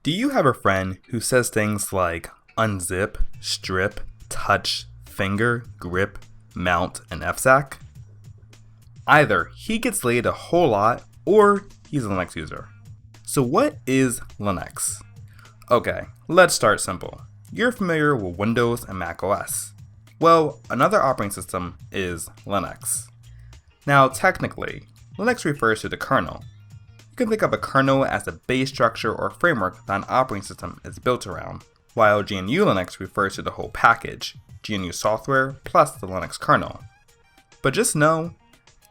Do you have a friend who says things like unzip, strip, touch, finger, grip, mount, and FSAC? Either he gets laid a whole lot or he's a Linux user. So what is Linux? Okay, let's start simple. You're familiar with Windows and Mac OS. Well, another operating system is Linux. Now technically, Linux refers to the kernel. You can think of a kernel as the base structure or framework that an operating system is built around, while GNU Linux refers to the whole package, GNU software plus the Linux kernel. But just know,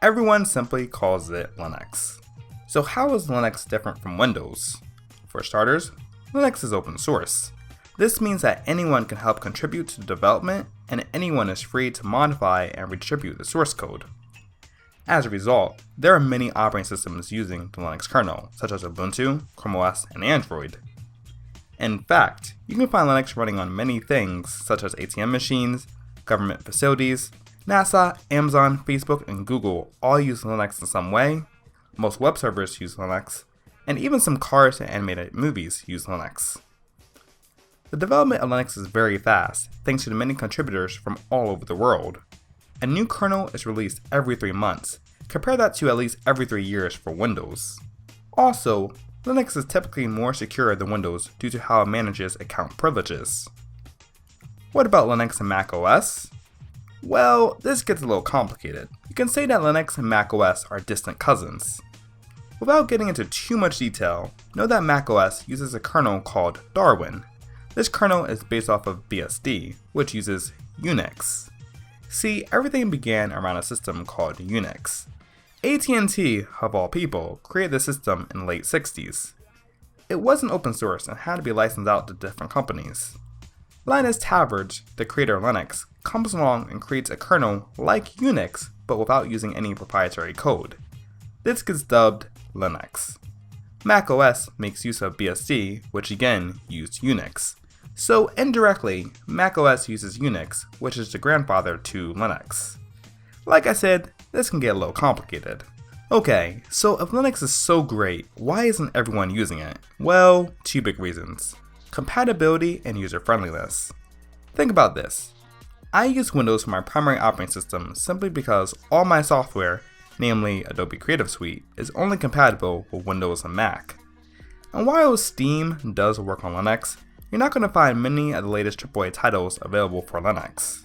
everyone simply calls it Linux. So how is Linux different from Windows? For starters, Linux is open source. This means that anyone can help contribute to the development and anyone is free to modify and redistribute the source code. As a result, there are many operating systems using the Linux kernel, such as Ubuntu, Chrome OS, and Android. In fact, you can find Linux running on many things such as ATM machines, government facilities, NASA, Amazon, Facebook, and Google all use Linux in some way, most web servers use Linux, and even some cars and animated movies use Linux. The development of Linux is very fast, thanks to the many contributors from all over the world. A new kernel is released every 3 months. Compare that to at least every 3 years for Windows. Also, Linux is typically more secure than Windows due to how it manages account privileges. What about Linux and Mac OS? Well, this gets a little complicated. You can say that Linux and Mac OS are distant cousins. Without getting into too much detail, know that Mac OS uses a kernel called Darwin. This kernel is based off of BSD, which uses Unix. See, everything began around a system called Unix. AT&T, of all people, created the system in the late 60s. It wasn't open source and had to be licensed out to different companies. Linus Torvalds, the creator of Linux, comes along and creates a kernel like Unix, but without using any proprietary code. This gets dubbed Linux. Mac OS makes use of BSD, which again used Unix. So indirectly, Mac OS uses Unix, which is the grandfather to Linux. Like I said, this can get a little complicated. Okay, so if Linux is so great, why isn't everyone using it? Well, 2 big reasons. Compatibility and user-friendliness. Think about this. I use Windows for my primary operating system simply because all my software, namely Adobe Creative Suite, is only compatible with Windows and Mac. And while Steam does work on Linux, you're not going to find many of the latest AAA titles available for Linux.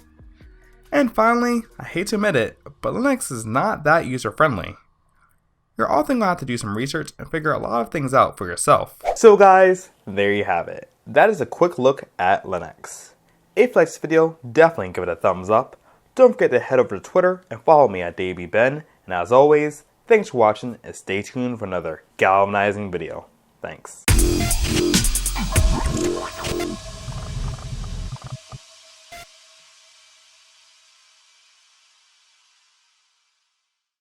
And finally, I hate to admit it, but Linux is not that user-friendly. You're often going to have to do some research and figure a lot of things out for yourself. So guys, there you have it. That is a quick look at Linux. If you liked this video, definitely give it a thumbs up. Don't forget to head over to Twitter and follow me at DavyBen. And as always, thanks for watching and stay tuned for another galvanizing video. Thanks.